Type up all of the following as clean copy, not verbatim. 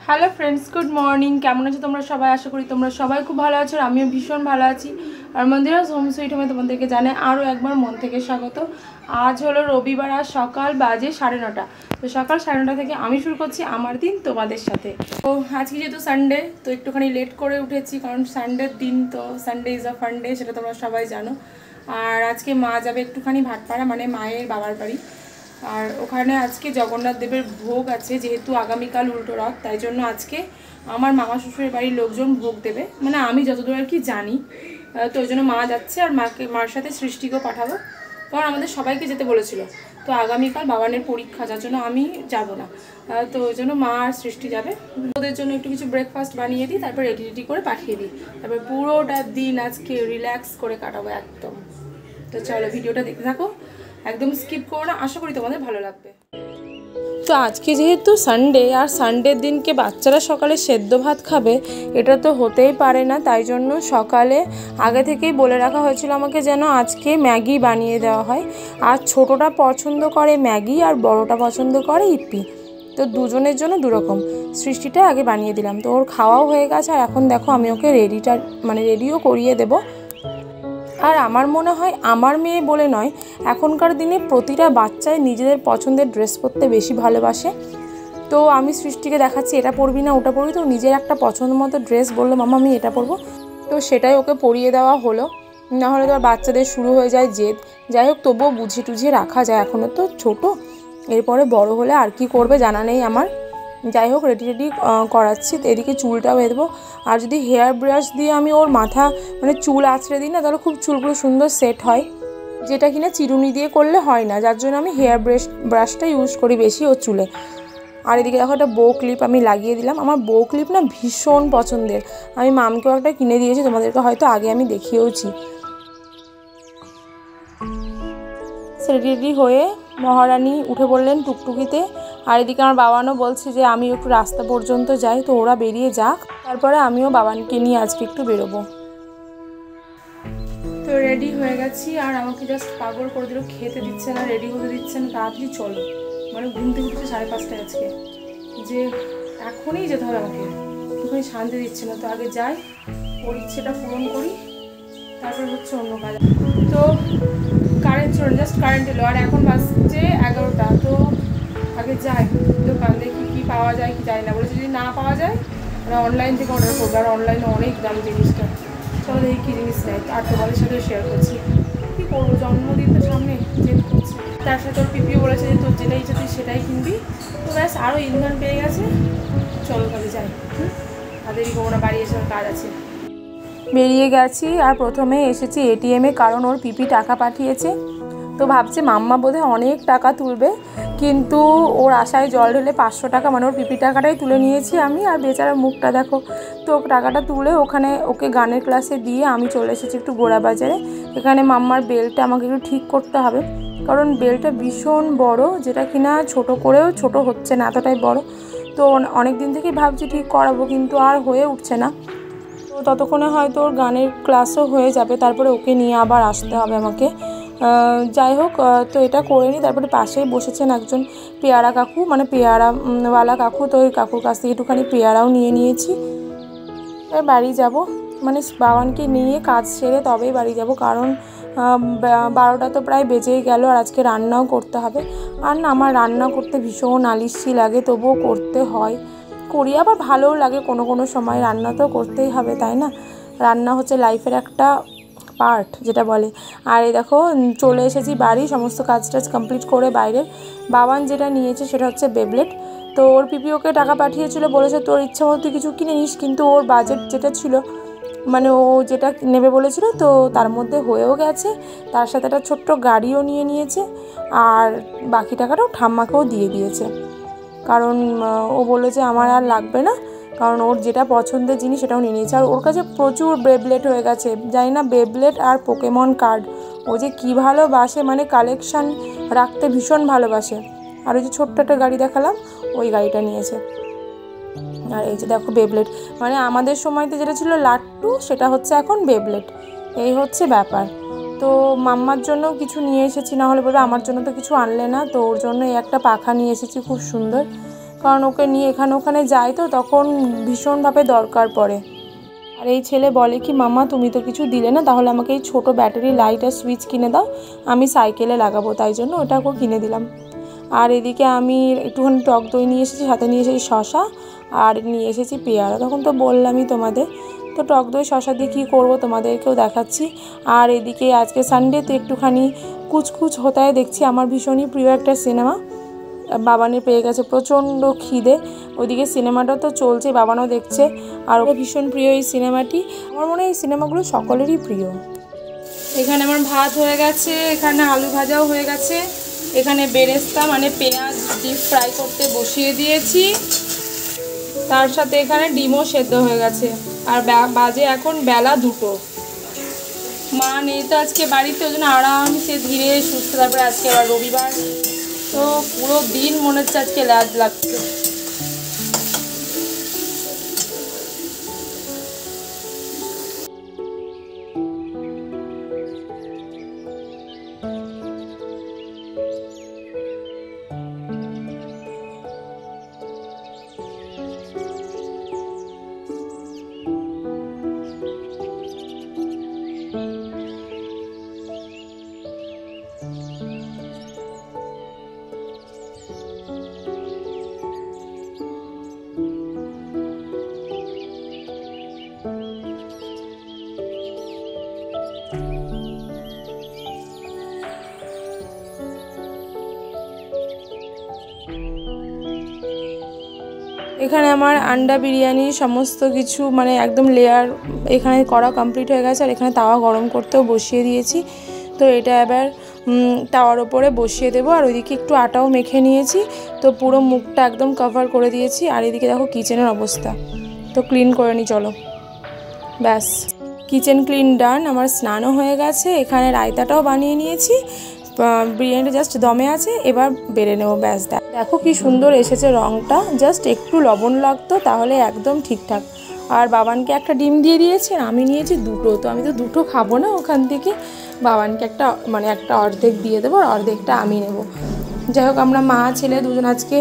Hello friends, good morning. কেমন আছো তোমরা সবাই? আশা করি তোমরা সবাই খুব ভালো আছো। আর আমিও ভীষণ ভালো আছি। আর মন্দিরাস হোম সুইট হোমে তোমাদেরকে জানাই আরও একবার মন থেকে স্বাগত। আজ হলো রবিবার, আর সকাল বাজে 9:30। তো সকাল 9:30 থেকে আমি শুরু করছি আমার দিন তোমাদের সাথে। তো আজকে যেহেতু সানডে, তো একটুখানি লেট করে উঠেছি, কারণ সানডের দিন তো, Sunday is a fun day, সেটা তোমরা সবাই জানো। আর আজকে মা যাবে একটুখানি ভাটপাড়া, মানে মায়ের বাবার বাড়ি। আর ওখানে আজকে জগন্নাথ দেবের ভোগ আছে, যেহেতু আগামীকাল উল্টো রথ, তাই জন্য আজকে আমার মামা শ্বশুরের বাড়ির লোকজন ভোগ দেবে, মানে আমি যতদূর আর কি জানি। তো ওই জন্য মা যাচ্ছে, আর মার সাথে সৃষ্টিকেও পাঠাবো, কারণ আমাদের সবাইকে যেতে বলেছিল। তো আগামীকাল বাবানের পরীক্ষা, যার জন্য আমি যাব না। তো ওই জন্য মা আর সৃষ্টি যাবে। ওদের জন্য একটু কিছু ব্রেকফাস্ট বানিয়ে দিই, তারপর রেডি করে পাঠিয়ে দিই। তারপর পুরোটা দিন আজকে রিল্যাক্স করে কাটাবো একদম। তো চলো ভিডিওটা দেখতে থাকো, একদম স্কিপ করো না, আশা করি তোমাদের ভালো লাগবে। তো আজকে যেহেতু সানডে, আর সানডের দিনকে বাচ্চারা সকালে সেদ্ধ ভাত খাবে, এটা তো হতেই পারে না। তাই জন্য সকালে আগে থেকেই বলে রাখা হয়েছিল আমাকে যেন আজকে ম্যাগি বানিয়ে দেওয়া হয়। আর ছোটোটা পছন্দ করে ম্যাগি, আর বড়োটা পছন্দ করে ইপি। তো দুজনের জন্য দুরকম। সৃষ্টিটা আগে বানিয়ে দিলাম, তো ওর খাওয়াও হয়ে গেছে। আর এখন দেখো আমি ওকে রেডিও করিয়ে দেবো। আর আমার মনে হয় আমার মেয়ে বলে নয়, এখনকার দিনে প্রতিটা বাচ্চাই নিজেদের পছন্দের ড্রেস পরতে বেশি ভালোবাসে। তো আমি সৃষ্টিকে দেখাচ্ছি এটা পরবি না ওটা পরবি, তো নিজের একটা পছন্দ মতো ড্রেস বললো মামা আমি এটা পরবো, তো সেটাই ওকে পরিয়ে দেওয়া হলো। নাহলে তো আর বাচ্চাদের শুরু হয়ে যায় জেদ। যাই হোক, তবুও বুঝিয়ে টুঝিয়ে রাখা যায়, এখনও তো ছোটো। এরপরে বড় হলে আর কি করবে জানা নেই আমার। যাই হোক, রেডি করাচ্ছি। তো এদিকে চুলটাও বেঁধে দেবো। আর যদি হেয়ার ব্রাশ দিয়ে আমি ওর মাথা মানে চুল আঁচড়ে দিই না, তাহলে খুব চুলগুলো সুন্দর সেট হয়, যেটা কিনা চিরুনি দিয়ে করলে হয় না। যার জন্য আমি হেয়ার ব্রাশটা ইউজ করি বেশি ওর চুলে। আর এদিকে দেখো একটা বো ক্লিপ আমি লাগিয়ে দিলাম। আমার বো ক্লিপ না ভীষণ পছন্দের, আমি মামকেও একটা কিনে দিয়েছি, তোমাদেরকে হয়তো আগে আমি দেখিয়েওছি। রেডি হয়ে মহারানী উঠে পড়লেন টুকটুকিতে। আর এদিকে আমার বাবানও বলছে যে আমি একটু রাস্তা পর্যন্ত যাই, তো ওরা বেরিয়ে যাক, তারপরে আমিও বাবানকে নিয়ে আজকে একটু বেরোবো। তো রেডি হয়ে গেছি, আর আমাকে জাস্ট পাগল করে দিল, খেতে দিচ্ছে না, রেডি হতে দিচ্ছে না, তাড়াতাড়ি চলো। মানে ঘুম থেকে উঠছে 5:30 আজকে, যে এখনই যেতে হবে আমাকে, একটুখানি শান্তি দিচ্ছে না। তো আগে যাই, ওর ইচ্ছেটা পূরণ করি, তারপর হচ্ছে অন্য কাজ। তো কারেন্ট ছিল, জাস্ট কারেন্ট এলো, আর এখন বাজছে 11টা। তো আগে যাই দোকান, দেখি কী পাওয়া যায় কি যায় না। বলেছে যদি না পাওয়া যায় ওরা অনলাইন থেকে অর্ডার করবে, আর অনলাইনে অনেক দাম জিনিসটা। চলো দেখি কী জিনিস নেয়, আর তোমাদের সাথেও শেয়ার করছি। কী করবো, জন্মদিন তো সামনে, জেদ করছি। তার সাথে ওর পিপিও বলেছে যে তোর যেটা ইচ্ছা তুই সেটাই কিনবি। তো ব্যাস, আরও ইন্ধন পেয়ে গেছে। চলো তাহলে যাই, তাদেরই ওরা বাড়ি এসে কাজ আছে। বেরিয়ে গেছি, আর প্রথমে এসেছি এটিএমে, কারণ ওর পিপি টাকা পাঠিয়েছে। তো ভাবছে মাম্মা বোধহয় অনেক টাকা তুলবে, কিন্তু ওর আশায় জল ঢেলে 500 টাকা, মানে ওর পিপি টাকাটাই তুলে নিয়েছি আমি। আর বেচারার মুখটা দেখো। তো টাকাটা তুলে ওখানে ওকে গানের ক্লাসে দিয়ে আমি চলে এসেছি একটু গোড়া বাজারে। এখানে মাম্মার বেলটা আমাকে একটু ঠিক করতে হবে, কারণ বেলটা ভীষণ বড়, যেটা কিনা ছোট করেও ছোট হচ্ছে না, এতটাই বড়। তো অনেক দিন থেকেই ভাবছি ঠিক করাবো, কিন্তু আর হয়ে উঠছে না। তো ততক্ষণে হয়তো ওর গানের ক্লাসও হয়ে যাবে, তারপরে ওকে নিয়ে আবার আসতে হবে আমাকে। যাই হোক, তো এটা করে নিই। তারপরে পাশেই বসেছেন একজন পেয়ারা কাকু, মানে পেয়ারাওয়ালা কাকু। তো ওই কাকুর কাছ থেকে একটুখানি পেয়ারাও নিয়ে নিয়েছি। এবার বাড়ি যাব, মানে বাবানকে নিয়ে কাজ সেরে তবেই বাড়ি যাব, কারণ 12টা তো প্রায় বেজেই গেল, আর আজকে রান্নাও করতে হবে। আর না, আমার রান্না করতে ভীষণ আলিস্যি লাগে, তবুও করতে হয়, করি। আবার ভালোও লাগে কোনো সময়, রান্না তো করতেই হবে, তাই না? রান্না হচ্ছে লাইফের একটা পার্ট, যেটা বলে। আর এই দেখো চলে এসেছি বাড়ি, সমস্ত কাজ টাজ কমপ্লিট করে বাইরে। বাবান যেটা নিয়েছে সেটা হচ্ছে বেবলেট। তো ওর পিপি ওকে টাকা পাঠিয়েছিল, বলেছে তোর ইচ্ছা মতো তুই কিছু কিনে নিস, কিন্তু ওর বাজেট যেটা ছিল, মানে ও যেটা নেবে বলেছিল, তো তার মধ্যে হয়েও গেছে। তার সাথে একটা ছোট্ট গাড়িও নিয়ে নিয়েছে, আর বাকি টাকাটাও ঠাম্মাকেও দিয়ে দিয়েছে, কারণ ও বললো যে আমার আর লাগবে না, কারণ ওর যেটা পছন্দের জিনিস সেটাও নিয়ে নিয়েছে। আর ওর কাছে প্রচুর বেবলেট হয়ে গেছে, জানি না, বেবলেট আর পোকেমন কার্ড ও যে কী ভালোবাসে, মানে কালেকশান রাখতে ভীষণ ভালোবাসে। আর ওই যে ছোট্ট একটা গাড়ি দেখালাম, ওই গাড়িটা নিয়েছে। আর এই যে দেখো বেবলেট, মানে আমাদের সময়তে যেটা ছিল লাট্টু, সেটা হচ্ছে এখন বেবলেট, এই হচ্ছে ব্যাপার। তো মাম্মার জন্য কিছু নিয়ে এসেছি, না হলে বলবে আমার জন্য তো কিছু আনলে না। তো ওর জন্য এই একটা পাখা নিয়ে এসেছি, খুব সুন্দর, কারণ ওকে নিয়ে এখানে ওখানে যাই তো তখন ভীষণভাবে দরকার পড়ে। আর এই ছেলে বলে কি মামা তুমি তো কিছু দিলে না, তাহলে আমাকে এই ছোটো ব্যাটারি লাইট আর সুইচ কিনে দাও, আমি সাইকেলে লাগাবো, তাই জন্য ওটাকেও কিনে দিলাম। আর এদিকে আমি একটুখানি টক দই নিয়ে এসেছি, সাথে নিয়ে এসেছি শশা আর নিয়ে এসেছি পেয়ারা, তখন তো বললামই তোমাদের। তো টক দই শশা দিয়ে কী করবো তোমাদেরকেও দেখাচ্ছি। আর এদিকে আজকে সানডে তো একটুখানি কুচকুচ হতায় দেখছি, আমার ভীষণই প্রিয় একটা সিনেমা। বাবানের পেয়ে গেছে প্রচণ্ড খিদে, ওইদিকে সিনেমাটা তো চলছে, বাবানও দেখছে, আর ওর ভীষণ প্রিয় এই সিনেমাটি। আমার মনে হয় এই সিনেমাগুলো সকলেরই প্রিয়। এখানে আমার ভাত হয়ে গেছে, এখানে আলু ভাজাও হয়ে গেছে, এখানে বেরেস্তা মানে পেঁয়াজ ডিপ ফ্রাই করতে বসিয়ে দিয়েছি, তার সাথে এখানে ডিমও সেদ্ধ হয়ে গেছে। আর বাজে এখন বেলা 2টো। মা নেই তো আজকে বাড়িতে, ওই জন্য আরামসে ধীরে সুস্থ, তারপরে আজকে আবার রবিবার, তো পুরো দিন মনে হচ্ছে আজকে ল্যাজ লাগছে। এখানে আমার আন্ডা বিরিয়ানি সমস্ত কিছু মানে একদম লেয়ার এখানে করা কমপ্লিট হয়ে গেছে। আর এখানে তাওয়া গরম করতেও বসিয়ে দিয়েছি, তো এটা এবার তাওয়ার ওপরে বসিয়ে দেবো। আর ওইদিকে একটু আটাও মেখে নিয়েছি, তো পুরো মুখটা একদম কভার করে দিয়েছি। আর এদিকে দেখো কিচেনের অবস্থা, তো ক্লিন করে নিই চলো। ব্যাস কিচেন ক্লিন ডান। আমার স্নানও হয়ে গেছে, এখানে রায়তাটাও বানিয়ে নিয়েছি, বিরিয়ানিটা জাস্ট দমে আছে, এবার বেড়ে নেবো। ব্যাস দেখো কি সুন্দর এসেছে রঙটা, জাস্ট একটু লবণ লাগতো তাহলে একদম ঠিকঠাক। আর বাবানকে একটা ডিম দিয়ে দিয়েছি, আমি নিয়েছি 2টো, তো আমি তো 2টো খাবো না ওখান থেকে, বাবানকে একটা মানে একটা অর্ধেক দিয়ে দেবো, আর অর্ধেকটা আমি নেব। যাই হোক আমরা মা ছেলে দুজন আজকে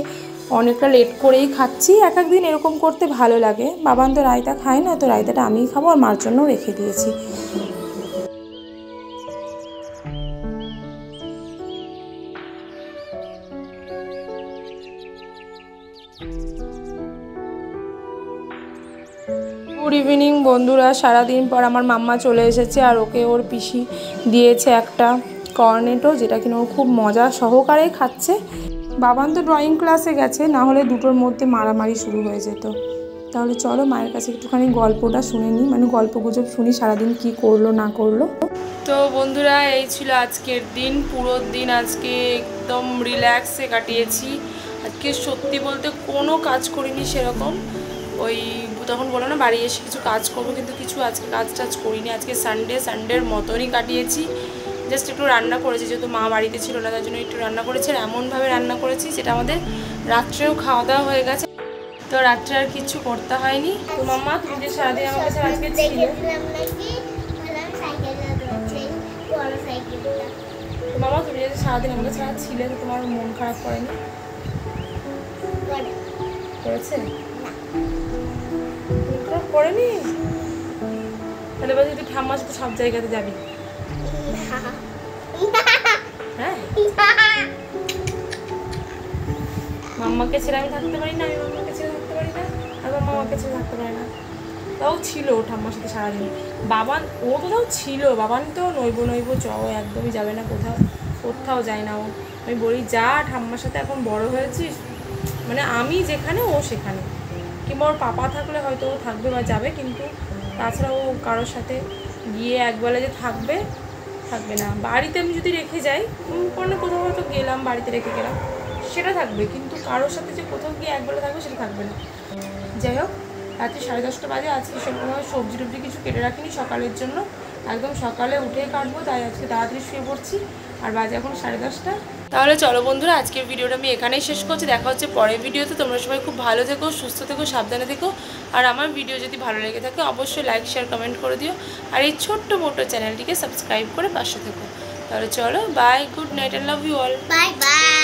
অনেকটা লেট করেই খাচ্ছি। এক একদিন এরকম করতে ভালো লাগে। বাবান তো রায়তা খায় না, তো রায়তাটা আমিই খাবো, আর মার জন্যও রেখে দিয়েছি। গুড ইভিনিং বন্ধুরা। সারাদিন পর আমার মাম্মা চলে এসেছে, আর ওকে ওর পিসি দিয়েছে একটা কর্নেটো, যেটা কিনা ও খুব মজা সহকারে খাচ্ছে। বাবান তো ড্রয়িং ক্লাসে গেছে, না হলে 2টোর মধ্যে মারামারি শুরু হয়ে যেত। তাহলে চলো মায়ের কাছে একটুখানি গল্পটা শুনে নিই, মানে গল্প গুজব শুনি সারাদিন কি করলো না করলো। তো বন্ধুরা এই ছিল আজকের দিন, পুরো দিন আজকে একদম রিল্যাক্সে কাটিয়েছি। আজকে সত্যি বলতে কোনো কাজ করিনি সেরকম, ওই তখন বলো না বাড়ি এসে কিছু কাজ করবো, কিন্তু কিছু আজকে কাজ টাজ করিনি। আজকে সানডের মতনই কাটিয়েছি। জাস্ট একটু রান্না করেছি, যেহেতু মা বাড়িতে ছিল না, তার জন্য একটু রান্না করেছি। আর এমনভাবে রান্না করেছি যেটা আমাদের রাত্রেও খাওয়া দাওয়া হয়ে গেছে, তো রাত্রে আর কিছু করতে হয়নি। তো মাম্মা তুমি যে সারাদিন আমার কাছে আজকে ছিলে, মামা তুমি যে সারাদিন আমার কাছে ছিলে, তো তোমার মন খারাপ করেনি? করেছে? করেনি? তাহলে এবার যদি ঠাম্মার সাথে সব জায়গাতে যাবি? হ্যাঁ, মাম্মাকে ছেড়ে আমি থাকতে পারি না, আমি মাম্মাকে ছেড়ে থাকতে পারি না, আর মামাকে ছেড়ে থাকতে পারি না। তাও ছিল ঠাম্মার সাথে সারাদিন। বাবান ও তো তাও ছিল, বাবান তো নইব একদমই যাবে না, কোথাও যায় না ও। আমি বলি যা, ঠাম্মার সাথে এখন বড় হয়েছিস, মানে আমি যেখানে ও সেখানে, কিংবা ওর পাপা থাকলে হয়তো ও থাকবে বা যাবে, কিন্তু তাছাড়া ও কারোর সাথে গিয়ে একবেলা যে থাকবে না। বাড়িতে আমি যদি রেখে যাই, কোনো কোথাও হয়তো গেলাম বাড়িতে রেখে গেলাম, সেটা থাকবে, কিন্তু কারোর সাথে যে কোথাও গিয়ে একবেলা থাকবে সেটা থাকবে না। যাই হোক রাত্রি 10:30 বাজে। আজকে সেরকমভাবে সবজি টবজি কিছু কেটে রাখিনি সকালের জন্য, একদম সকালে উঠে কাটবো, তাই আজকে তাড়াতাড়ি শুয়ে পড়ছি। আর বাজে এখন 10:30। তাহলে চলো বন্ধুরা আজকের ভিডিওটা আমি এখানেই শেষ করছি। দেখা হচ্ছে পরের ভিডিওতে। তোমরা সবাই খুব ভালো থেকো, সুস্থ থেকো, সাবধানে থেকো। আর আমার ভিডিও যদি ভালো লেগে থাকে অবশ্যই লাইক শেয়ার কমেন্ট করে দিও, আর এই ছোট্ট মোটো চ্যানেলটিকে সাবস্ক্রাইব করে পাশে থেকো। তাহলে চলো, bye, good night, I love you all, bye by.